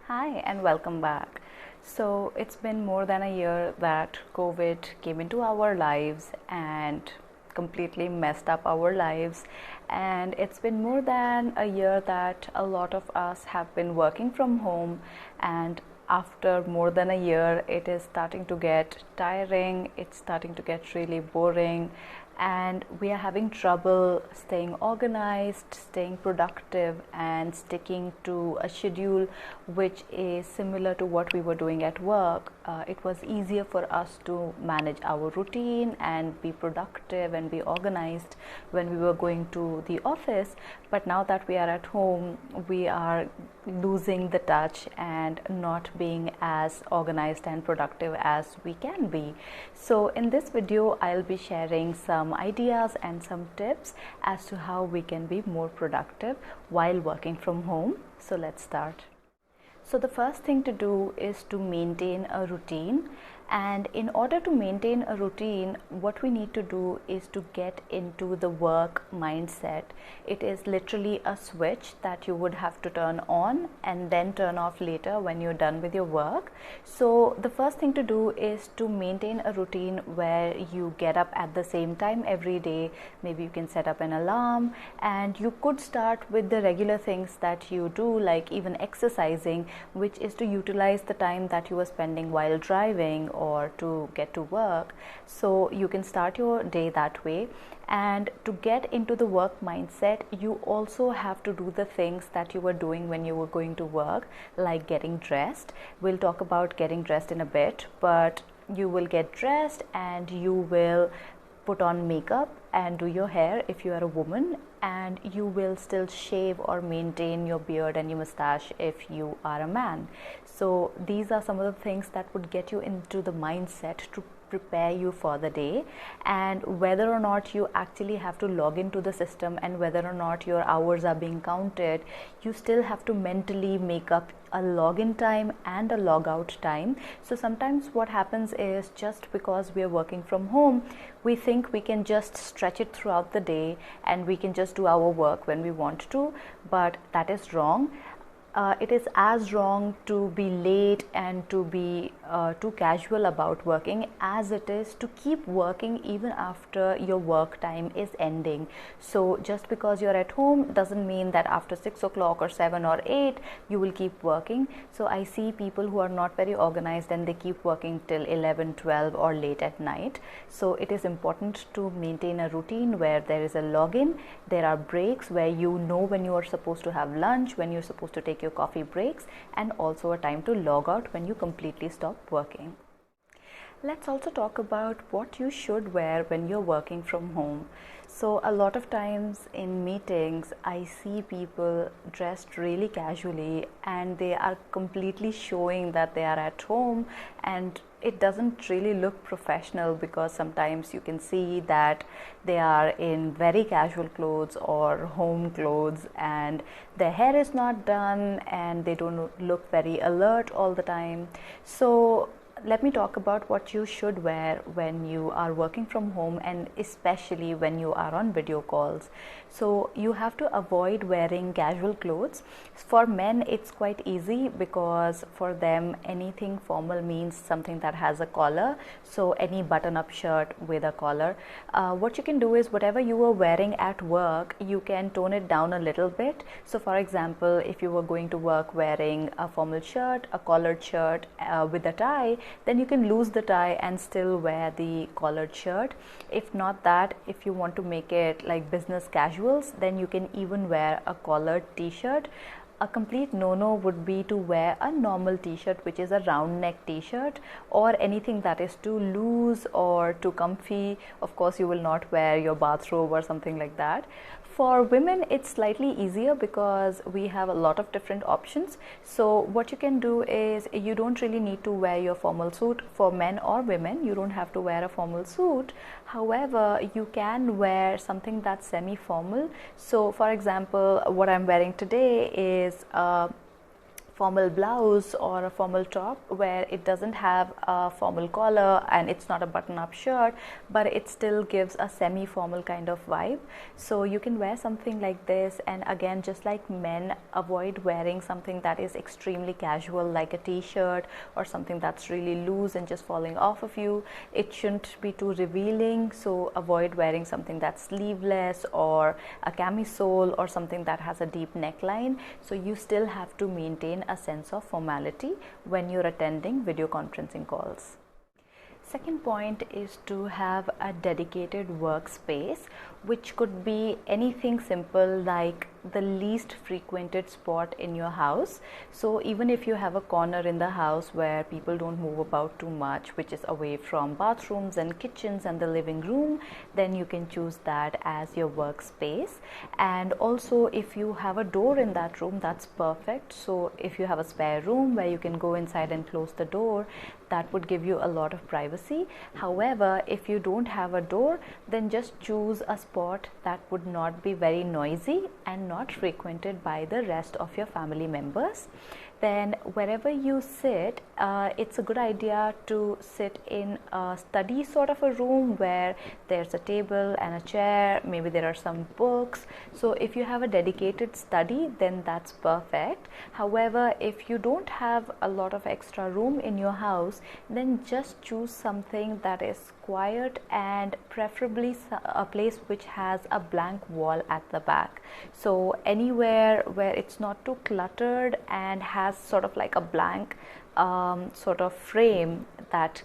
Hi and welcome back. So it's been more than a year that COVID came into our lives and completely messed up our lives. And it's been more than a year that a lot of us have been working from home, and after more than a year it is starting to get tiring, it's starting to get really boring, and we are having trouble staying organized, staying productive, and sticking to a schedule which is similar to what we were doing at work. It was easier for us to manage our routine and be productive and be organized when we were going to the office, but now that we are at home, we are losing the touch and not being as organized and productive as we can be. So in this video I'll be sharing some ideas and some tips as to how we can be more productive while working from home. So let's start. So the first thing to do is to maintain a routine, and in order to maintain a routine, what we need to do is to get into the work mindset. It is literally a switch that you would have to turn on and then turn off later when you're done with your work. So the first thing to do is to maintain a routine where you get up at the same time every day. Maybe you can set up an alarm, and you could start with the regular things that you do, like even exercising, which is to utilize the time that you are spending while driving or to get to work. So you can start your day that way. And to get into the work mindset, you also have to do the things that you were doing when you were going to work, like getting dressed. We'll talk about getting dressed in a bit, but you will get dressed and you will put on makeup and do your hair if you are a woman, and you will still shave or maintain your beard and your mustache if you are a man. So these are some of the things that would get you into the mindset to prepare you for the day. And whether or not you actually have to log into the system and whether or not your hours are being counted, you still have to mentally make up a login time and a log out time. So sometimes what happens is, just because we are working from home, we think we can just stretch it throughout the day and we can just do our work when we want to, but that is wrong. It is as wrong to be late and to be too casual about working as it is to keep working even after your work time is ending. So just because you're at home doesn't mean that after 6 o'clock or 7 or 8 you will keep working. So I see people who are not very organized and they keep working till 11, 12 or late at night. So it is important to maintain a routine where there is a login, there are breaks where you know when you are supposed to have lunch, when you're supposed to take your coffee breaks, and also a time to log out when you completely stop working. Let's also talk about what you should wear when you're working from home. So a lot of times in meetings, I see people dressed really casually and they are completely showing that they are at home, and it doesn't really look professional because sometimes you can see that they are in very casual clothes or home clothes and their hair is not done and they don't look very alert all the time. So let me talk about what you should wear when you are working from home, and especially when you are on video calls. So you have to avoid wearing casual clothes. For men it's quite easy because for them anything formal means something that has a collar, so any button-up shirt with a collar. What you can do is, whatever you were wearing at work, you can tone it down a little bit. So for example, if you were going to work wearing a formal shirt, a collared shirt with a tie, then you can lose the tie and still wear the collared shirt. If not that, if you want to make it like business casuals, then you can even wear a collared t-shirt. A complete no-no would be to wear a normal t-shirt, which is a round neck t-shirt, or anything that is too loose or too comfy. Of course you will not wear your bathrobe or something like that. For women it's slightly easier because we have a lot of different options. So what you can do is, you don't really need to wear your formal suit. For men or women, you don't have to wear a formal suit. However, you can wear something that's semi-formal. So for example, what I'm wearing today is formal blouse or a formal top where it doesn't have a formal collar and it's not a button-up shirt, but it still gives a semi-formal kind of vibe. So you can wear something like this, and again, just like men, avoid wearing something that is extremely casual like a t-shirt or something that's really loose and just falling off of you. It shouldn't be too revealing, so avoid wearing something that's sleeveless or a camisole or something that has a deep neckline. So you still have to maintain a sense of formality when you're attending video conferencing calls. Second point is to have a dedicated workspace, which could be anything simple like the least frequented spot in your house. So even if you have a corner in the house where people don't move about too much, which is away from bathrooms and kitchens and the living room, then you can choose that as your workspace. And also, if you have a door in that room, that's perfect. So if you have a spare room where you can go inside and close the door, that would give you a lot of privacy. However, if you don't have a door, then just choose a spot that would not be very noisy and not frequented by the rest of your family members. Then wherever you sit, it's a good idea to sit in a study sort of a room where there's a table and a chair, maybe there are some books. So if you have a dedicated study, then that's perfect. However, if you don't have a lot of extra room in your house, then just choose something that is quiet and preferably a place which has a blank wall at the back. So anywhere where it's not too cluttered and has sort of like a blank sort of frame that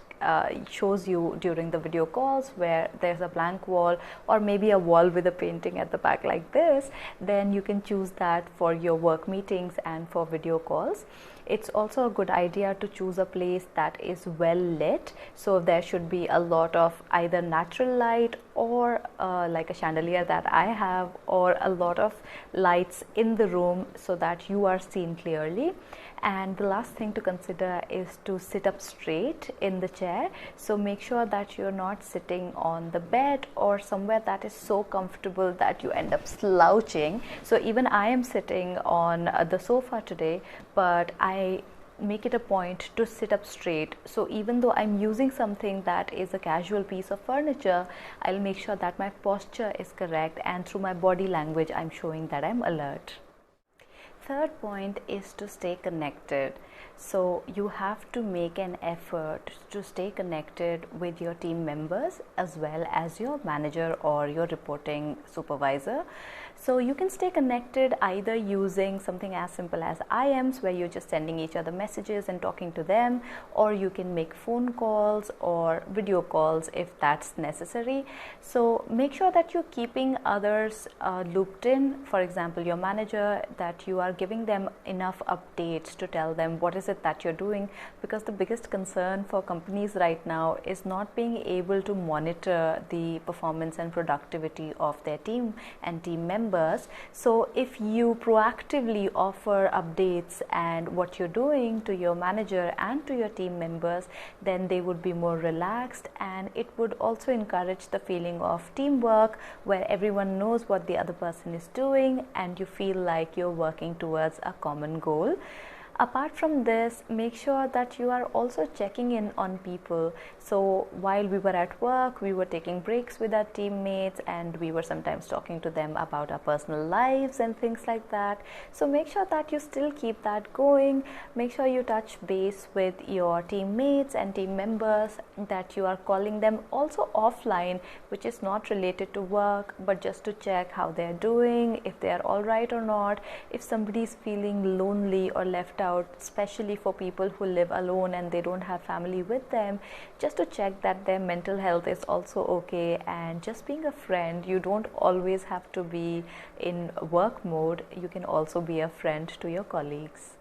shows you during the video calls, where there's a blank wall or maybe a wall with a painting at the back like this, then you can choose that for your work meetings and for video calls. It's also a good idea to choose a place that is well lit, so there should be a lot of either natural light or like a chandelier that I have, or a lot of lights in the room so that you are seen clearly. And the last thing to consider is to sit up straight in the chair. So make sure that you're not sitting on the bed or somewhere that is so comfortable that you end up slouching. So even I am sitting on the sofa today, but I make it a point to sit up straight. So even though I'm using something that is a casual piece of furniture, I'll make sure that my posture is correct, and through my body language I'm showing that I'm alert. Third point is to stay connected. So you have to make an effort to stay connected with your team members as well as your manager or your reporting supervisor. So you can stay connected either using something as simple as IMs, where you're just sending each other messages and talking to them, or you can make phone calls or video calls if that's necessary. So make sure that you're keeping others looped in. For example, your manager, that you are giving them enough updates to tell them what is it that you're doing, because the biggest concern for companies right now is not being able to monitor the performance and productivity of their team and team members. So if you proactively offer updates and what you're doing to your manager and to your team members, then they would be more relaxed, and it would also encourage the feeling of teamwork where everyone knows what the other person is doing and you feel like you're working towards a common goal. Apart from this, make sure that you are also checking in on people. So while we were at work, we were taking breaks with our teammates and we were sometimes talking to them about our personal lives and things like that. So make sure that you still keep that going. Make sure you touch base with your teammates and team members, that you are calling them also offline, which is not related to work, but just to check how they're doing, if they are all right or not, if somebody is feeling lonely or left out, especially for people who live alone and they don't have family with them, just to check that their mental health is also okay. And just being a friend, you don't always have to be in work mode, you can also be a friend to your colleagues.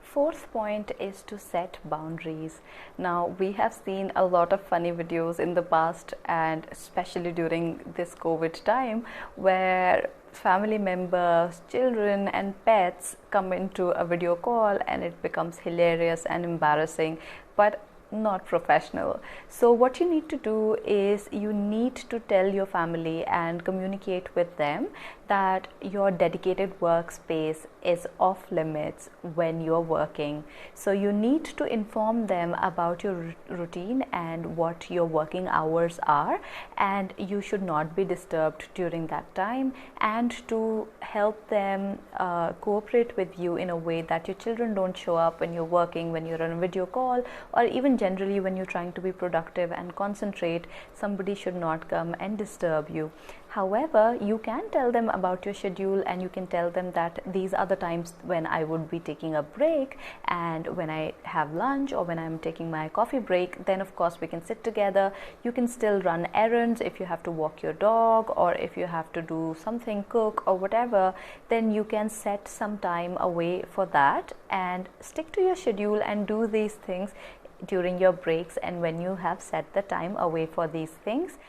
Fourth point is to set boundaries. Now, we have seen a lot of funny videos in the past, and especially during this COVID time, where family members, children and pets come into a video call and it becomes hilarious and embarrassing. But not professional. So what you need to do is you need to tell your family and communicate with them that your dedicated workspace is off limits when you're working. So you need to inform them about your routine and what your working hours are, and you should not be disturbed during that time, and to help them cooperate with you in a way that your children don't show up when you're working, when you're on a video call, or even generally when you're trying to be productive and concentrate. Somebody should not come and disturb you. However, you can tell them about your schedule, and you can tell them that these are the times when I would be taking a break, and when I have lunch or when I'm taking my coffee break, then of course we can sit together. You can still run errands if you have to walk your dog, or if you have to do something, cook or whatever, then you can set some time away for that and stick to your schedule and do these things during your breaks and when you have set the time away for these things.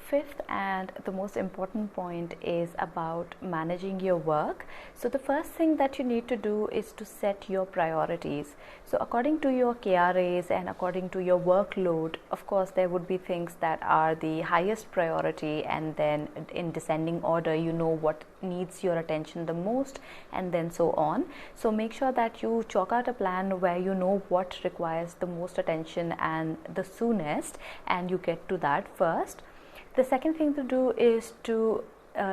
Fifth and the most important point is about managing your work. So the first thing that you need to do is to set your priorities. So according to your KRAs and according to your workload, of course there would be things that are the highest priority, and then in descending order you know what needs your attention the most, and then so on. So make sure that you chalk out a plan where you know what requires the most attention and the soonest, and you get to that first. The second thing to do is to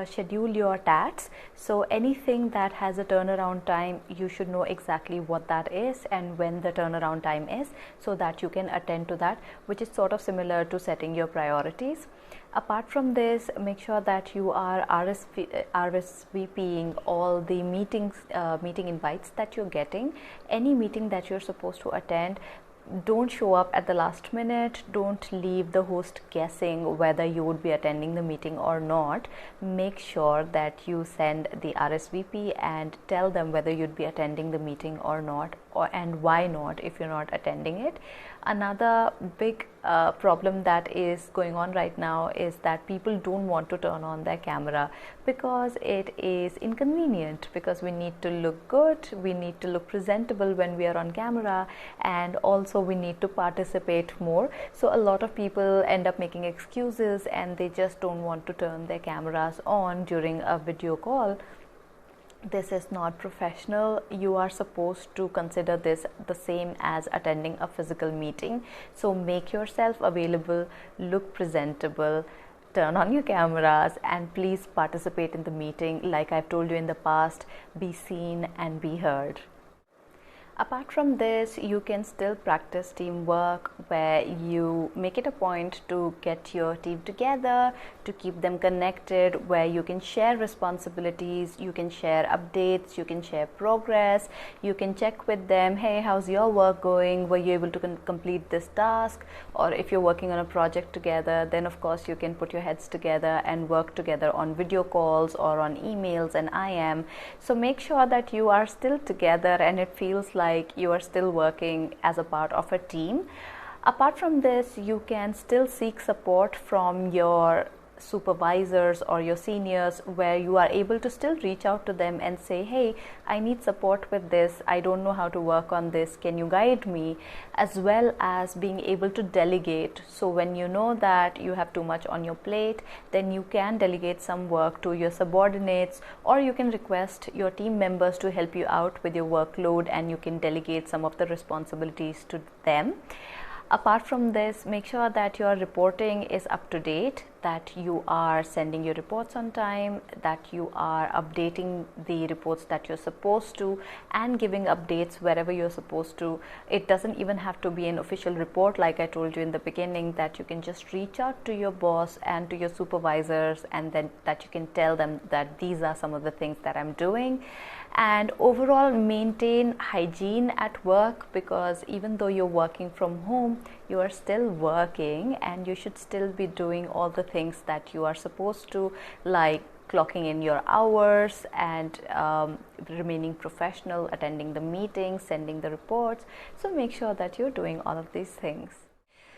schedule your tasks. So anything that has a turnaround time, you should know exactly what that is and when the turnaround time is, so that you can attend to that, which is sort of similar to setting your priorities. Apart from this, make sure that you are RSVPing all the meeting invites that you're getting. Any meeting that you're supposed to attend, don't show up at the last minute. Don't leave the host guessing whether you would be attending the meeting or not. Make sure that you send the RSVP and tell them whether you'd be attending the meeting or not, and why not if you're not attending it. Another big problem that is going on right now is that people don't want to turn on their camera because it is inconvenient, because we need to look good, we need to look presentable when we are on camera, and also we need to participate more. So a lot of people end up making excuses and they just don't want to turn their cameras on during a video call. This is not professional. You are supposed to consider this the same as attending a physical meeting. So make yourself available, look presentable, turn on your cameras, and please participate in the meeting. Like I've told you in the past, be seen and be heard. Apart from this, you can still practice teamwork, where you make it a point to get your team together, to keep them connected, where you can share responsibilities, you can share updates, you can share progress, you can check with them, hey, how's your work going? Were you able to complete this task? Or if you're working on a project together, then of course you can put your heads together and work together on video calls or on emails and IM. So make sure that you are still together and it feels like you are still working as a part of a team. Apart from this, you can still seek support from your supervisors or your seniors, where you are able to still reach out to them and say, hey, I need support with this, I don't know how to work on this, can you guide me? As well as being able to delegate. So when you know that you have too much on your plate, then you can delegate some work to your subordinates, or you can request your team members to help you out with your workload and you can delegate some of the responsibilities to them. Apart from this, make sure that your reporting is up to date, that you are sending your reports on time, that you are updating the reports that you're supposed to, and giving updates wherever you're supposed to. It doesn't even have to be an official report, like I told you in the beginning, that you can just reach out to your boss and to your supervisors, and then that you can tell them that these are some of the things that I'm doing. And overall, maintain hygiene at work, because even though you're working from home, you are still working and you should still be doing all the things that you are supposed to, like clocking in your hours and remaining professional, attending the meetings, sending the reports. So make sure that you're doing all of these things.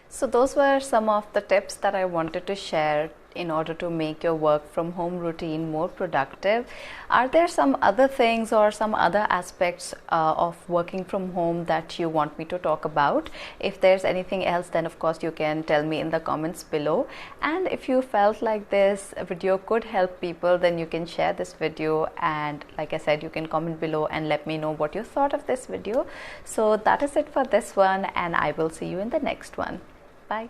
So those were some of the tips that I wanted to share in order to make your work from home routine more productive. Are there some other things or some other aspects of working from home that you want me to talk about? If there's anything else, then of course you can tell me in the comments below. And if you felt like this video could help people, then you can share this video, and like I said, you can comment below and let me know what you thought of this video. So that is it for this one, and I will see you in the next one. Bye.